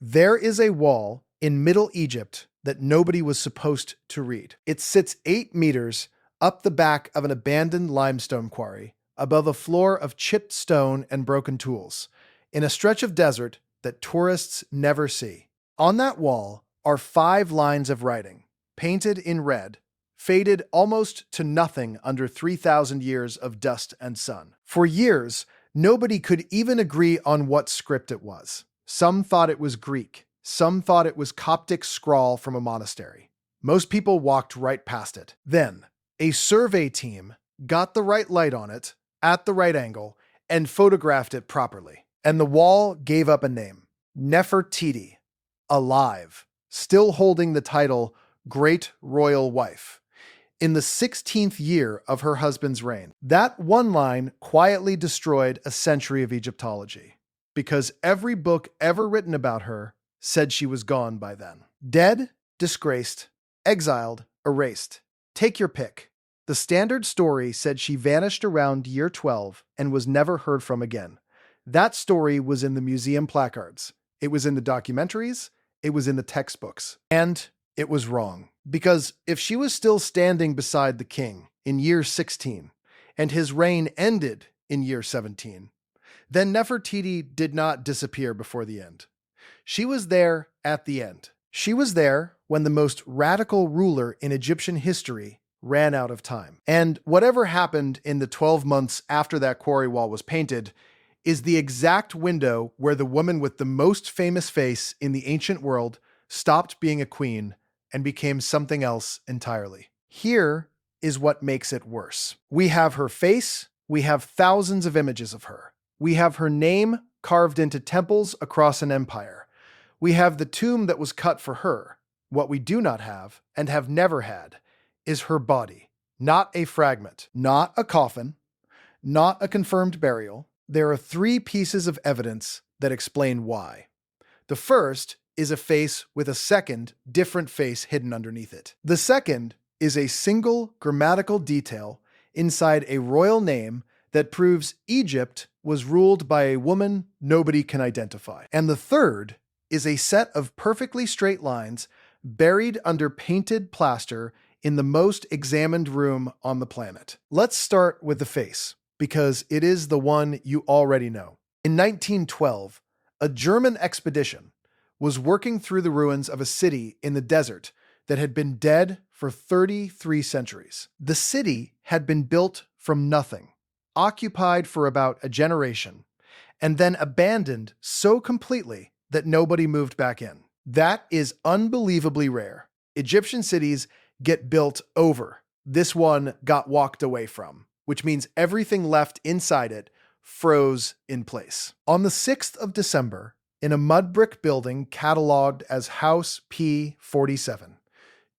There is a wall in Middle Egypt that nobody was supposed to read. It sits 8 meters up the back of an abandoned limestone quarry, above a floor of chipped stone and broken tools, in a stretch of desert that tourists never see. On that wall are 5 lines of writing, painted in red, faded almost to nothing under 3,000 years of dust and sun. For years, nobody could even agree on what script it was. Some thought it was Greek. Some thought it was Coptic scrawl from a monastery. Most people walked right past it. Then, a survey team got the right light on it, at the right angle, and photographed it properly. And the wall gave up a name. Nefertiti, alive, still holding the title Great Royal Wife, in the 16th year of her husband's reign. That one line quietly destroyed a century of Egyptology, because every book ever written about her said she was gone by then. Dead, disgraced, exiled, erased. Take your pick. The standard story said she vanished around year 12 and was never heard from again. That story was in the museum placards. It was in the documentaries. It was in the textbooks. And it was wrong. Because if she was still standing beside the king in year 16, and his reign ended in year 17, then Nefertiti did not disappear before the end. She was there at the end. She was there when the most radical ruler in Egyptian history ran out of time. And whatever happened in the 12 months after that quarry wall was painted is the exact window where the woman with the most famous face in the ancient world stopped being a queen and became something else entirely. Here is what makes it worse. We have her face. We have thousands of images of her. We have her name carved into temples across an empire. We have the tomb that was cut for her. What we do not have, and have never had, is her body. Not a fragment, not a coffin, not a confirmed burial. There are 3 pieces of evidence that explain why. The first is a face with a second, different face hidden underneath it. The second is a single grammatical detail inside a royal name that proves Egypt was ruled by a woman nobody can identify. And the third is a set of perfectly straight lines buried under painted plaster in the most examined room on the planet. Let's start with the face, because it is the one you already know. In 1912, a German expedition was working through the ruins of a city in the desert that had been dead for 33 centuries. The city had been built from nothing, occupied for about a generation, and then abandoned so completely that nobody moved back in. That is unbelievably rare. Egyptian cities get built over. This one got walked away from, which means everything left inside it froze in place. On the 6th of December, in a mud brick building cataloged as House P47,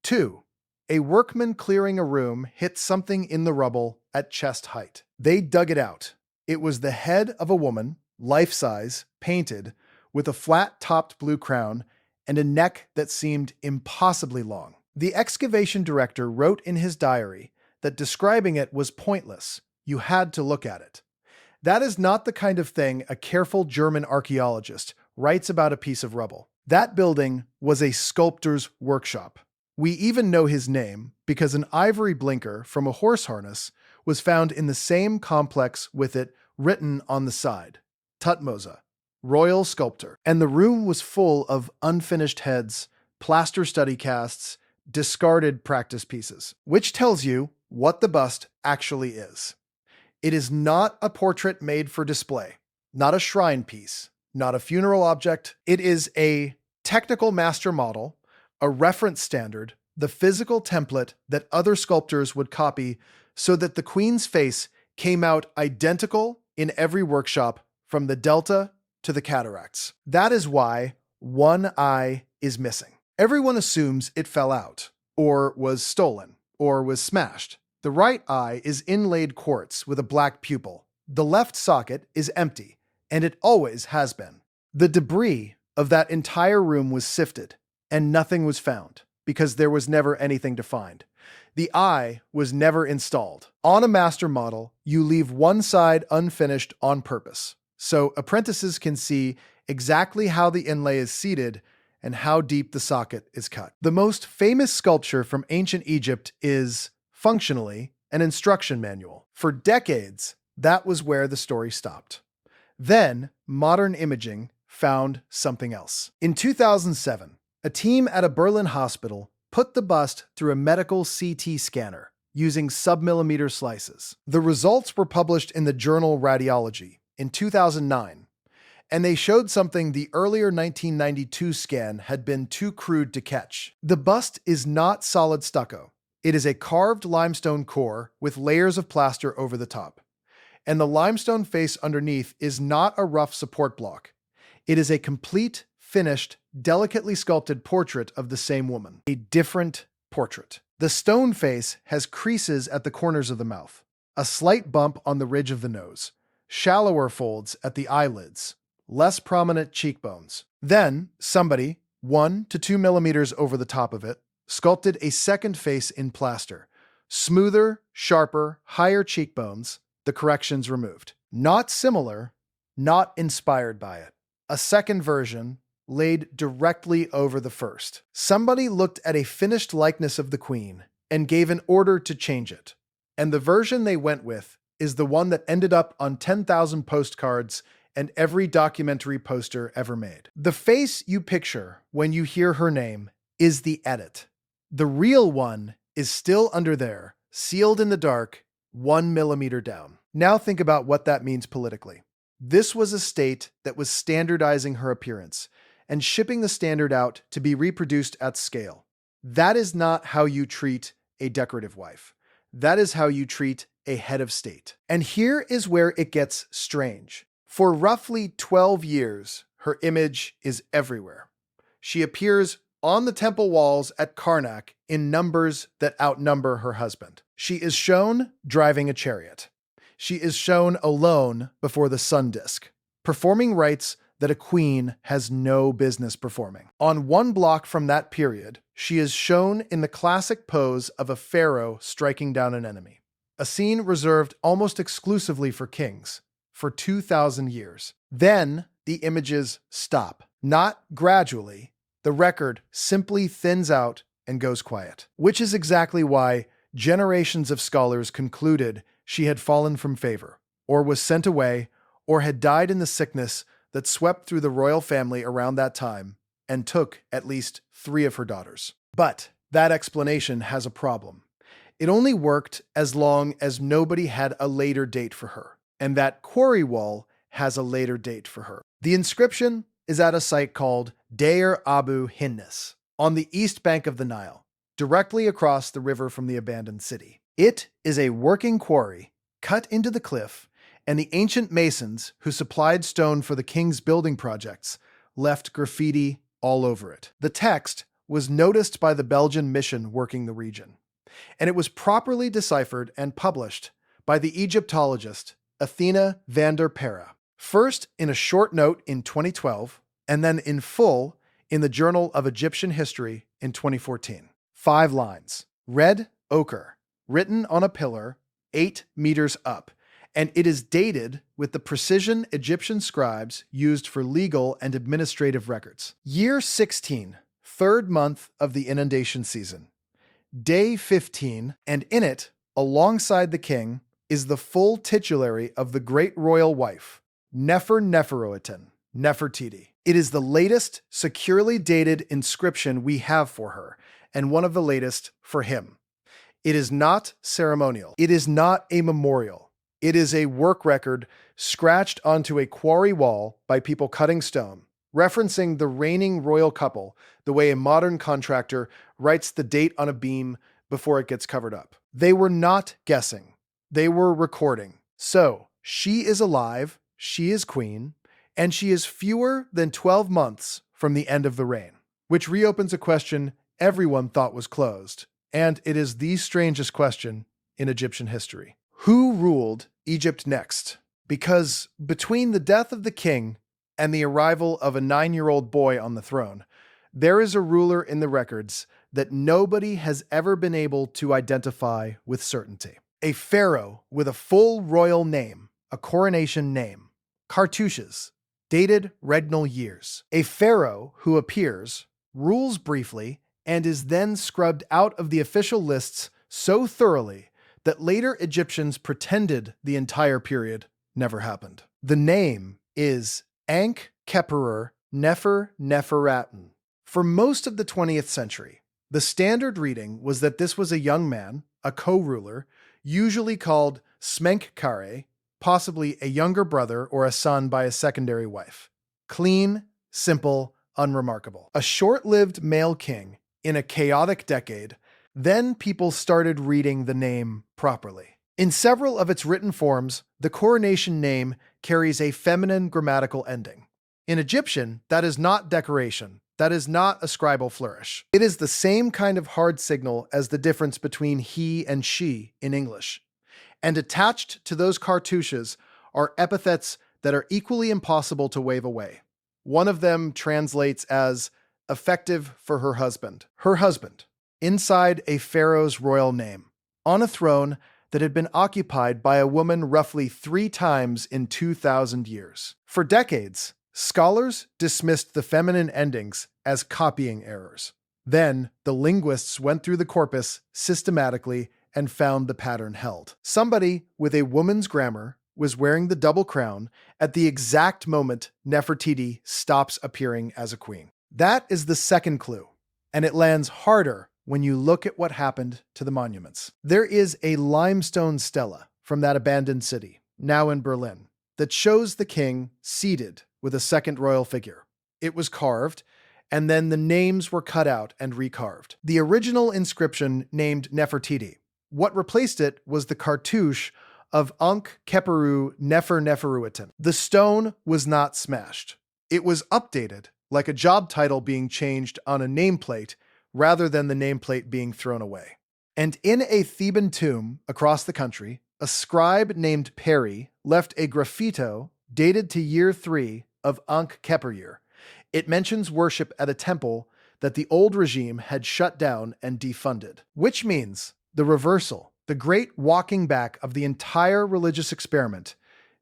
2, a workman clearing a room hit something in the rubble at chest height. They dug it out. It was the head of a woman, life-size, painted, with a flat-topped blue crown and a neck that seemed impossibly long. The excavation director wrote in his diary that describing it was pointless. You had to look at it. That is not the kind of thing a careful German archaeologist writes about a piece of rubble. That building was a sculptor's workshop. We even know his name because an ivory blinker from a horse harness was found in the same complex with it written on the side. Tutmosis, royal sculptor. And the room was full of unfinished heads, plaster study casts, discarded practice pieces, which tells you what the bust actually is. It is not a portrait made for display, not a shrine piece, not a funeral object. It is a technical master model, a reference standard, the physical template that other sculptors would copy so that the queen's face came out identical in every workshop from the Delta to the cataracts. That is why one eye is missing. Everyone assumes it fell out, or was stolen, or was smashed. The right eye is inlaid quartz with a black pupil. The left socket is empty, and it always has been. The debris of that entire room was sifted, and nothing was found, because there was never anything to find. The eye was never installed. On a master model, you leave one side unfinished on purpose, so apprentices can see exactly how the inlay is seated, and how deep the socket is cut. The most famous sculpture from ancient Egypt is, functionally, an instruction manual. For decades, that was where the story stopped. Then, modern imaging found something else. In 2007, a team at a Berlin hospital put the bust through a medical CT scanner using submillimeter slices. The results were published in the journal Radiology in 2009, and they showed something the earlier 1992 scan had been too crude to catch. The bust is not solid stucco. It is a carved limestone core with layers of plaster over the top. And the limestone face underneath is not a rough support block. It is a complete, finished, delicately sculpted portrait of the same woman. A different portrait. The stone face has creases at the corners of the mouth, a slight bump on the ridge of the nose, shallower folds at the eyelids, less prominent cheekbones. Then, somebody, 1 to 2 millimeters over the top of it, sculpted a second face in plaster. Smoother, sharper, higher cheekbones, the corrections removed. Not similar, not inspired by it. A second version laid directly over the first. Somebody looked at a finished likeness of the queen and gave an order to change it. And the version they went with is the one that ended up on 10,000 postcards and every documentary poster ever made. The face you picture when you hear her name is the edit. The real one is still under there, sealed in the dark, 1 millimeter down. Now think about what that means politically. This was a state that was standardizing her appearance and shipping the standard out to be reproduced at scale. That is not how you treat a decorative wife. That is how you treat a head of state. And here is where it gets strange. For roughly 12 years, her image is everywhere. She appears on the temple walls at Karnak in numbers that outnumber her husband. She is shown driving a chariot. She is shown alone before the sun disk, performing rites that a queen has no business performing. On one block from that period, she is shown in the classic pose of a pharaoh striking down an enemy, a scene reserved almost exclusively for kings for 2,000 years. Then the images stop, not gradually. The record simply thins out and goes quiet, which is exactly why generations of scholars concluded she had fallen from favor, or was sent away, or had died in the sickness that swept through the royal family around that time and took at least 3 of her daughters. But that explanation has a problem. It only worked as long as nobody had a later date for her, and that quarry wall has a later date for her. The inscription is at a site called Deir Abu Hinnis, on the east bank of the Nile, directly across the river from the abandoned city. It is a working quarry cut into the cliff, and the ancient masons who supplied stone for the king's building projects left graffiti all over it. The text was noticed by the Belgian mission working the region, and it was properly deciphered and published by the Egyptologist Athena van der Pera, first in a short note in 2012, and then in full in the Journal of Egyptian History in 2014. 5 lines, red ochre, written on a pillar 8 meters up, and it is dated with the precision Egyptian scribes used for legal and administrative records. Year 16, 3rd month of the inundation season. Day 15, and in it, alongside the king, is the full titulary of the great royal wife, Neferneferuaten, Nefertiti. It is the latest securely dated inscription we have for her, and one of the latest for him. It is not ceremonial. It is not a memorial. It is a work record scratched onto a quarry wall by people cutting stone, referencing the reigning royal couple the way a modern contractor writes the date on a beam before it gets covered up. They were not guessing. They were recording. So, she is alive, she is queen, and she is fewer than 12 months from the end of the reign, which reopens a question everyone thought was closed. And it is the strangest question in Egyptian history. Who ruled Egypt next? Because between the death of the king and the arrival of a 9-year-old boy on the throne, there is a ruler in the records that nobody has ever been able to identify with certainty. A pharaoh with a full royal name, a coronation name, cartouches, dated regnal years. A pharaoh who appears, rules briefly, and is then scrubbed out of the official lists so thoroughly that later Egyptians pretended the entire period never happened. The name is Ankhkheperure Neferneferuaten. For most of the 20th century, the standard reading was that this was a young man, a co-ruler, usually called Smenkhkare, possibly a younger brother or a son by a secondary wife. Clean, simple, unremarkable. A short-lived male king in a chaotic decade, then people started reading the name properly. In several of its written forms, the coronation name carries a feminine grammatical ending. In Egyptian, that is not decoration. That is not a scribal flourish. It is the same kind of hard signal as the difference between he and she in English. And attached to those cartouches are epithets that are equally impossible to wave away. One of them translates as effective for her husband. Her husband, inside a pharaoh's royal name, on a throne that had been occupied by a woman roughly 3 times in 2,000 years. For decades, scholars dismissed the feminine endings as copying errors. Then, the linguists went through the corpus systematically and found the pattern held. Somebody with a woman's grammar was wearing the double crown at the exact moment Nefertiti stops appearing as a queen. That is the second clue, and it lands harder when you look at what happened to the monuments. There is a limestone stela from that abandoned city, now in Berlin, that shows the king seated with a second royal figure. It was carved, and then the names were cut out and recarved. The original inscription named Nefertiti. What replaced it was the cartouche of Ankhkheperure Neferneferuaten. The stone was not smashed. It was updated, like a job title being changed on a nameplate rather than the nameplate being thrown away. And in a Theban tomb across the country, a scribe named Perry left a graffito dated to year 3 of Ankhkheperure. It mentions worship at a temple that the old regime had shut down and defunded, which means the reversal, the great walking back of the entire religious experiment,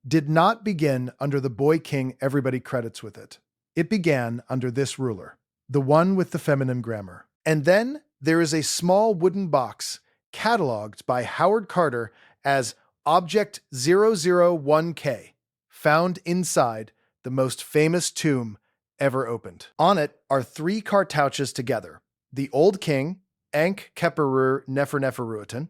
did not begin under the boy king everybody credits with it. It began under this ruler, the one with the feminine grammar. And then there is a small wooden box cataloged by Howard Carter as Object 001K, found inside the most famous tomb ever opened. On it are 3 cartouches together, the old king, Ankhkheperure Neferneferuaten,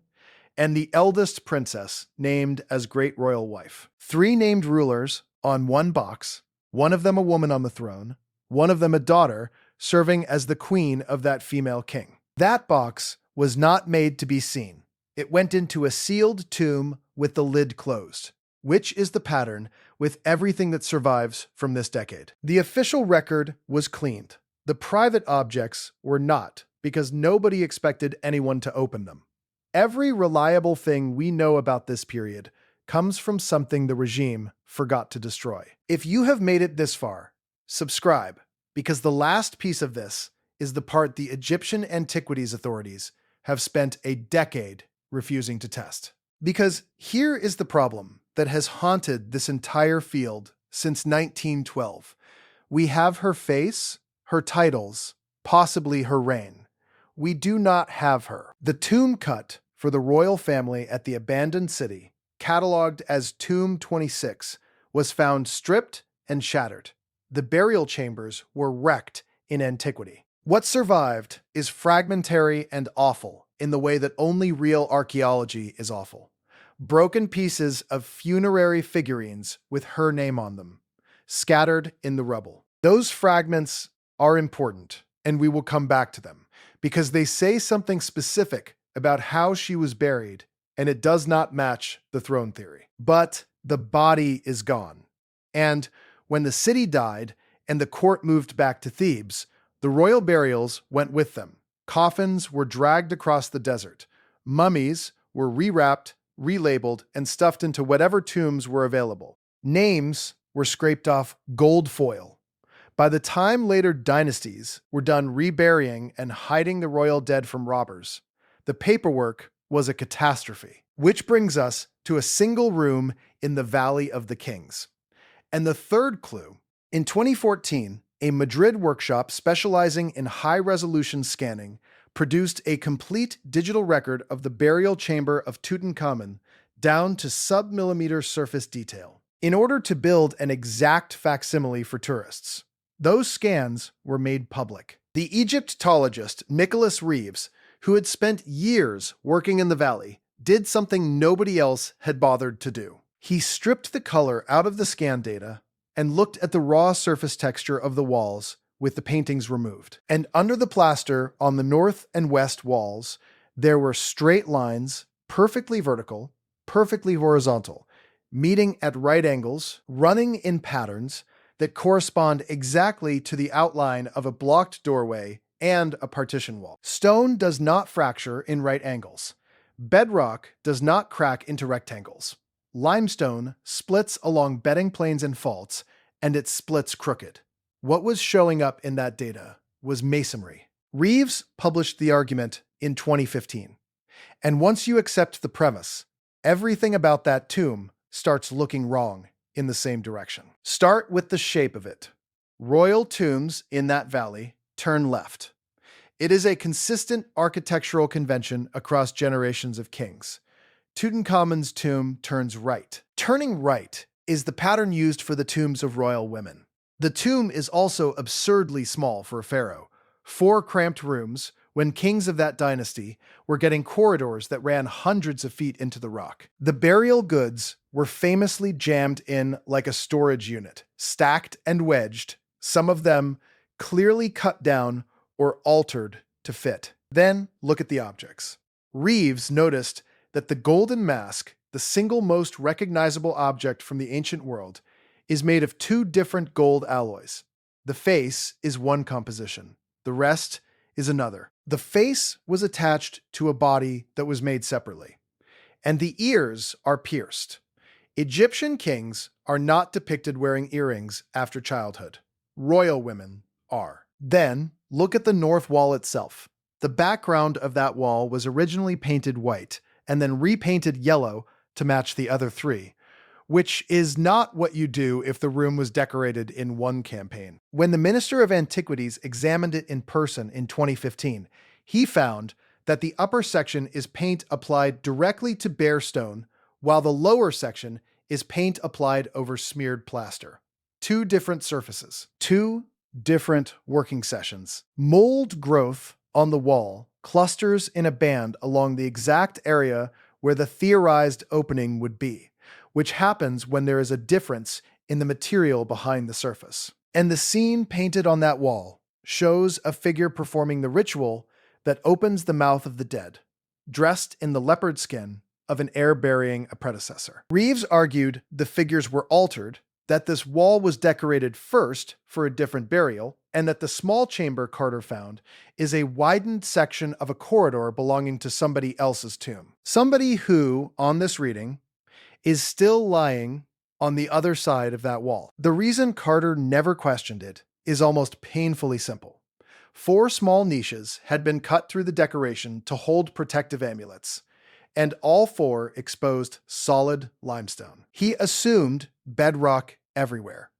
and the eldest princess, named as great royal wife. 3 named rulers on one box, one of them a woman on the throne, one of them a daughter, serving as the queen of that female king. That box was not made to be seen. It went into a sealed tomb with the lid closed, which is the pattern with everything that survives from this decade. The official record was cleaned. The private objects were not, because nobody expected anyone to open them. Every reliable thing we know about this period comes from something the regime forgot to destroy. If you have made it this far, subscribe, because the last piece of this is the part the Egyptian antiquities authorities have spent a decade refusing to test. Because here is the problem that has haunted this entire field since 1912. We have her face, her titles, possibly her reign. We do not have her. The tomb cut for the royal family at the abandoned city, cataloged as Tomb 26, was found stripped and shattered. The burial chambers were wrecked in antiquity. What survived is fragmentary and awful in the way that only real archaeology is awful. Broken pieces of funerary figurines with her name on them, scattered in the rubble. Those fragments are important, and we will come back to them, because they say something specific about how she was buried, and it does not match the throne theory. But the body is gone. And when the city died and the court moved back to Thebes, the royal burials went with them. Coffins were dragged across the desert. Mummies were rewrapped, relabeled, and stuffed into whatever tombs were available. Names were scraped off gold foil. By the time later dynasties were done reburying and hiding the royal dead from robbers, the paperwork was a catastrophe. Which brings us to a single room in the Valley of the Kings. And the third clue In 2014, a Madrid workshop specializing in high-resolution scanning produced a complete digital record of the burial chamber of Tutankhamun down to sub-millimeter surface detail. In order to build an exact facsimile for tourists, those scans were made public. The Egyptologist Nicholas Reeves, who had spent years working in the valley, did something nobody else had bothered to do. He stripped the color out of the scan data and looked at the raw surface texture of the walls with the paintings removed. And under the plaster on the north and west walls, there were straight lines, perfectly vertical, perfectly horizontal, meeting at right angles, running in patterns that correspond exactly to the outline of a blocked doorway and a partition wall. Stone does not fracture in right angles. Bedrock does not crack into rectangles. Limestone splits along bedding planes and faults, and it splits crooked. What was showing up in that data was masonry. Reeves published the argument in 2015. And once you accept the premise, everything about that tomb starts looking wrong in the same direction. Start with the shape of it. Royal tombs in that valley turn left. It is a consistent architectural convention across generations of kings. Tutankhamun's tomb turns right. Turning right is the pattern used for the tombs of royal women. The tomb is also absurdly small for a pharaoh. 4 cramped rooms, when kings of that dynasty were getting corridors that ran hundreds of feet into the rock. The burial goods were famously jammed in like a storage unit, stacked and wedged, some of them clearly cut down or altered to fit. Then look at the objects. Reeves noticed that the golden mask, the single most recognizable object from the ancient world, is made of 2 different gold alloys. The face is one composition. The rest is another. The face was attached to a body that was made separately, and the ears are pierced. Egyptian kings are not depicted wearing earrings after childhood. Royal women are. Then, look at the north wall itself. The background of that wall was originally painted white and then repainted yellow to match the other 3, which is not what you do if the room was decorated in one campaign. When the Minister of Antiquities examined it in person in 2015, he found that the upper section is paint applied directly to bare stone, while the lower section is paint applied over smeared plaster. 2 different surfaces. 2 different working sessions. Mold growth on the wall clusters in a band along the exact area where the theorized opening would be, which happens when there is a difference in the material behind the surface. And the scene painted on that wall shows a figure performing the ritual that opens the mouth of the dead, dressed in the leopard skin of an heir burying a predecessor. Reeves argued the figures were altered, that this wall was decorated first for a different burial, and that the small chamber Carter found is a widened section of a corridor belonging to somebody else's tomb. Somebody who, on this reading, is still lying on the other side of that wall. The reason Carter never questioned it is almost painfully simple. 4 small niches had been cut through the decoration to hold protective amulets, and all 4 exposed solid limestone. He assumed bedrock everywhere.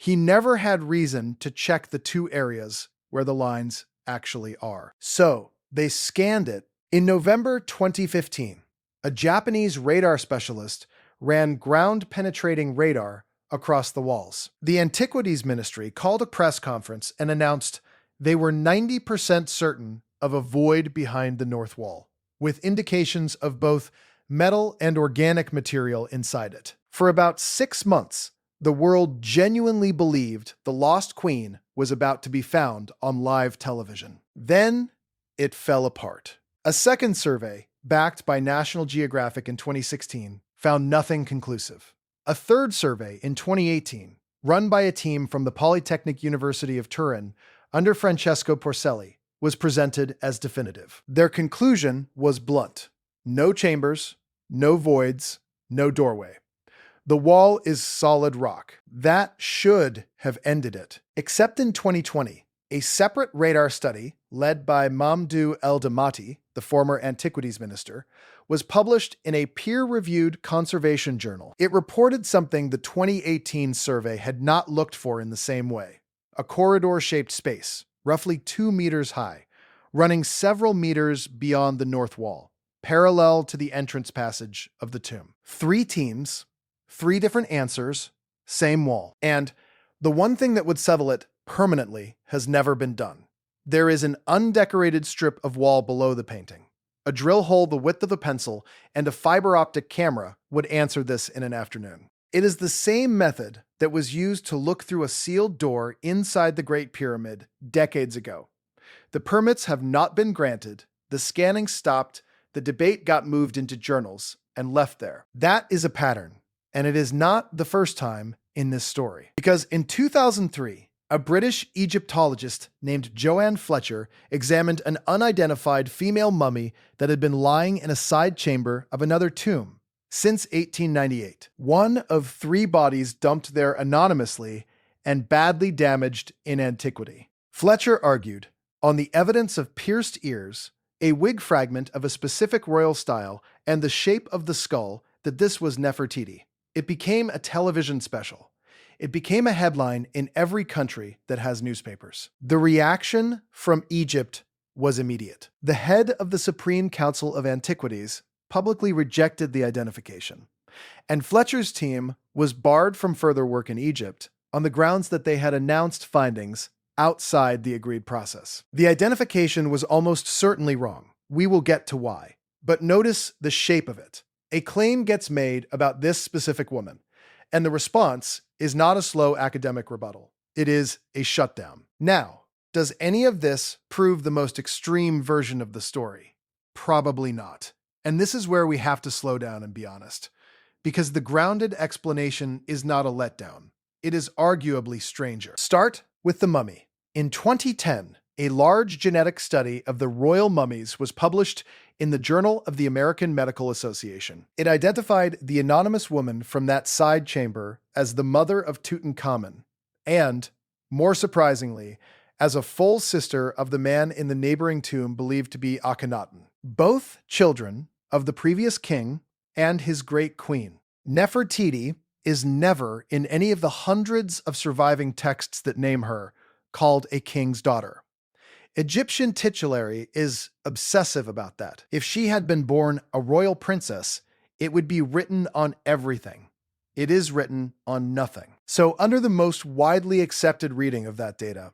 He never had reason to check the 2 areas where the lines actually are. So they scanned it. In November 2015, a Japanese radar specialist ran ground-penetrating radar across the walls. The Antiquities Ministry called a press conference and announced they were 90% certain of a void behind the north wall, with indications of both metal and organic material inside it. For about 6 months, the world genuinely believed the lost queen was about to be found on live television. Then it fell apart. A second survey, backed by National Geographic in 2016, found nothing conclusive. A third survey in 2018, run by a team from the Polytechnic University of Turin under Francesco Porcelli, was presented as definitive. Their conclusion was blunt. No chambers, no voids, no doorway. The wall is solid rock. That should have ended it. Except in 2020, A separate radar study, led by Mamdouh El-Damati, the former Antiquities Minister, was published in a peer-reviewed conservation journal. It reported something the 2018 survey had not looked for in the same way: a corridor-shaped space, roughly 2 meters high, running several meters beyond the north wall, parallel to the entrance passage of the tomb. 3 teams, 3 different answers, same wall. And the one thing that would settle it permanently has never been done. There is an undecorated strip of wall below the painting. A drill hole the width of a pencil and a fiber optic camera would answer this in an afternoon. It is the same method that was used to look through a sealed door inside the Great Pyramid decades ago. The permits have not been granted, the scanning stopped, the debate got moved into journals and left there. That is a pattern, and it is not the first time in this story. Because in 2003, a British Egyptologist named Joanne Fletcher examined an unidentified female mummy that had been lying in a side chamber of another tomb since 1898. One of 3 bodies dumped there anonymously and badly damaged in antiquity. Fletcher argued, on the evidence of pierced ears, a wig fragment of a specific royal style, and the shape of the skull, that this was Nefertiti. It became a television special. It became a headline in every country that has newspapers. The reaction from Egypt was immediate. The head of the Supreme Council of Antiquities publicly rejected the identification, and Fletcher's team was barred from further work in Egypt on the grounds that they had announced findings outside the agreed process. The identification was almost certainly wrong. We will get to why. But notice the shape of it. A claim gets made about this specific woman, and the response is not a slow academic rebuttal. It is a shutdown. Now, does any of this prove the most extreme version of the story? Probably not. And this is where we have to slow down and be honest, because the grounded explanation is not a letdown. It is arguably stranger. Start with the mummy. In 2010, a large genetic study of the royal mummies was published in the Journal of the American Medical Association. It identified the anonymous woman from that side chamber as the mother of Tutankhamun, and, more surprisingly, as a full sister of the man in the neighboring tomb believed to be Akhenaten, both children of the previous king and his great queen. Nefertiti is never, in any of the hundreds of surviving texts that name her, called a king's daughter. Egyptian titulary is obsessive about that. If she had been born a royal princess, it would be written on everything. It is written on nothing. So under the most widely accepted reading of that data,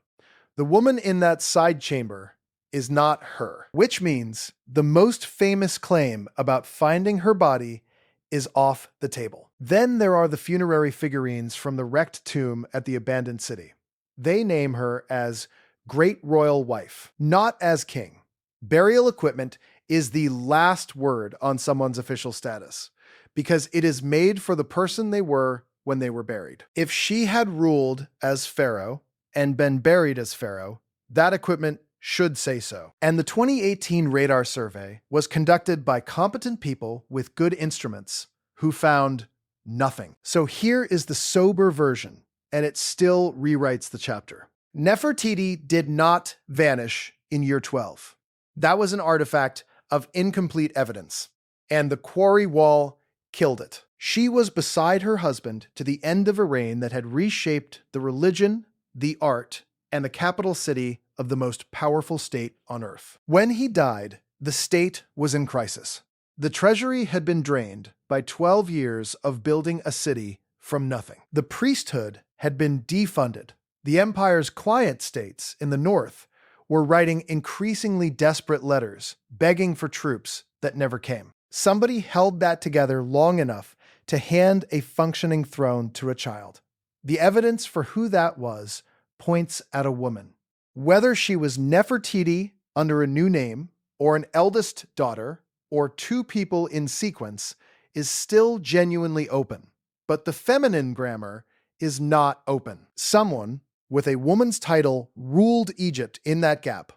the woman in that side chamber is not her, which means the most famous claim about finding her body is off the table. Then there are the funerary figurines from the wrecked tomb at the abandoned city. They name her as Great Royal Wife, not as king. Burial equipment is the last word on someone's official status, because it is made for the person they were when they were buried. If she had ruled as pharaoh and been buried as pharaoh, that equipment should say so. And the 2018 radar survey was conducted by competent people with good instruments who found nothing. So here is the sober version, and it still rewrites the chapter. Nefertiti did not vanish in year 12. That was an artifact of incomplete evidence, and the quarry wall killed it. She was beside her husband to the end of a reign that had reshaped the religion, the art, and the capital city of the most powerful state on earth. When he died, the state was in crisis. The treasury had been drained by 12 years of building a city from nothing. The priesthood had been defunded. The empire's client states in the north were writing increasingly desperate letters, begging for troops that never came. Somebody held that together long enough to hand a functioning throne to a child. The evidence for who that was points at a woman. Whether she was Nefertiti under a new name, or an eldest daughter, or 2 people in sequence, is still genuinely open. But the feminine grammar is not open. Someone with a woman's title ruled Egypt in that gap,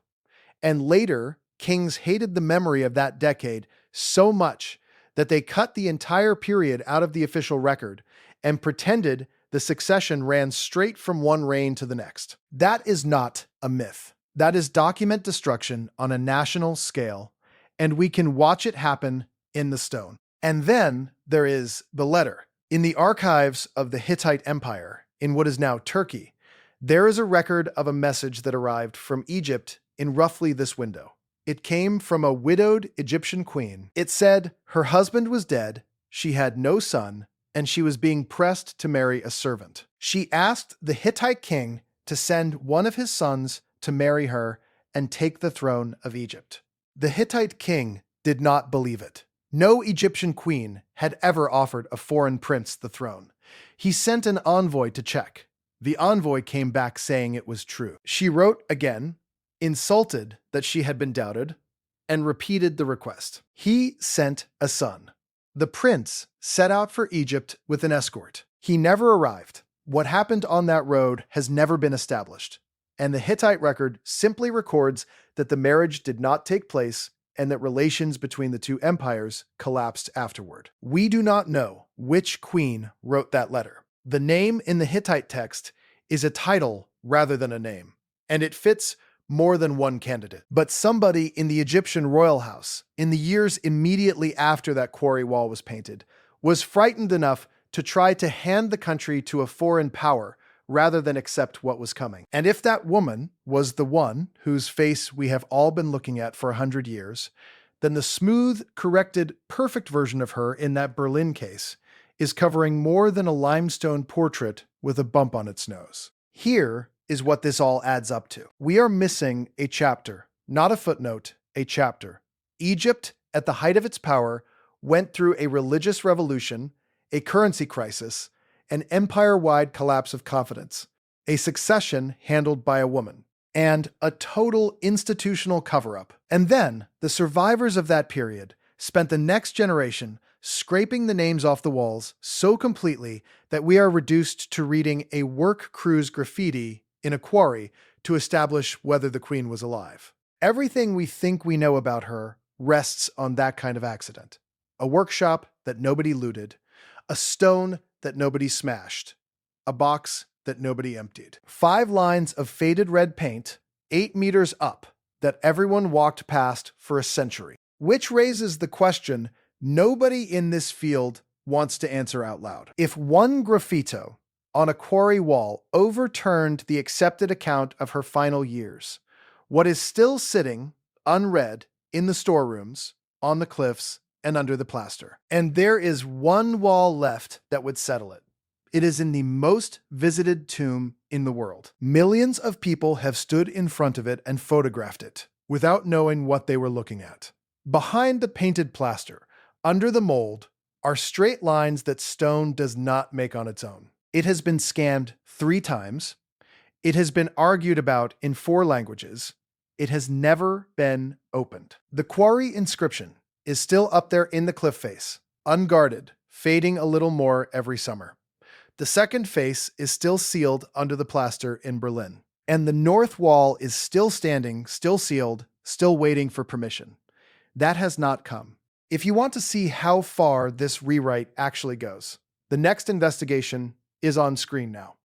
and later kings hated the memory of that decade so much that they cut the entire period out of the official record and pretended the succession ran straight from one reign to the next. That is not a myth. That is document destruction on a national scale, and we can watch it happen in the stone. And then there is the letter. In the archives of the Hittite Empire, in what is now Turkey, there is a record of a message that arrived from Egypt in roughly this window. It came from a widowed Egyptian queen. It said her husband was dead, she had no son, and she was being pressed to marry a servant. She asked the Hittite king to send one of his sons to marry her and take the throne of Egypt. The Hittite king did not believe it. No Egyptian queen had ever offered a foreign prince the throne. He sent an envoy to check. The envoy came back saying it was true. She wrote again, insulted that she had been doubted, and repeated the request. He sent a son. The prince set out for Egypt with an escort. He never arrived. What happened on that road has never been established, and the Hittite record simply records that the marriage did not take place and that relations between the two empires collapsed afterward. We do not know which queen wrote that letter. The name in the Hittite text is a title rather than a name, and it fits more than one candidate. But somebody in the Egyptian royal house, in the years immediately after that quarry wall was painted, was frightened enough to try to hand the country to a foreign power rather than accept what was coming. And if that woman was the one whose face we have all been looking at for 100 years, then the smooth, corrected, perfect version of her in that Berlin case is covering more than a limestone portrait with a bump on its nose. Here is what this all adds up to. We are missing a chapter, not a footnote, a chapter. Egypt, at the height of its power, went through a religious revolution, a currency crisis, an empire-wide collapse of confidence, a succession handled by a woman, and a total institutional cover-up. And then, the survivors of that period spent the next generation scraping the names off the walls so completely that we are reduced to reading a work crew's graffiti in a quarry to establish whether the queen was alive. Everything we think we know about her rests on that kind of accident. A workshop that nobody looted, a stone that nobody smashed, a box that nobody emptied. 5 lines of faded red paint, 8 meters up, that everyone walked past for a century. Which raises the question nobody in this field wants to answer out loud. If one graffito on a quarry wall overturned the accepted account of her final years, what is still sitting, unread, in the storerooms, on the cliffs, and under the plaster. And there is one wall left that would settle it. It is in the most visited tomb in the world. Millions of people have stood in front of it and photographed it without knowing what they were looking at. Behind the painted plaster, under the mold, are straight lines that stone does not make on its own. It has been scanned 3 times. It has been argued about in 4 languages. It has never been opened. The quarry inscription is still up there in the cliff face, unguarded, fading a little more every summer. The second face is still sealed under the plaster in Berlin. And the north wall is still standing, still sealed, still waiting for permission. That has not come. If you want to see how far this rewrite actually goes, the next investigation is on screen now.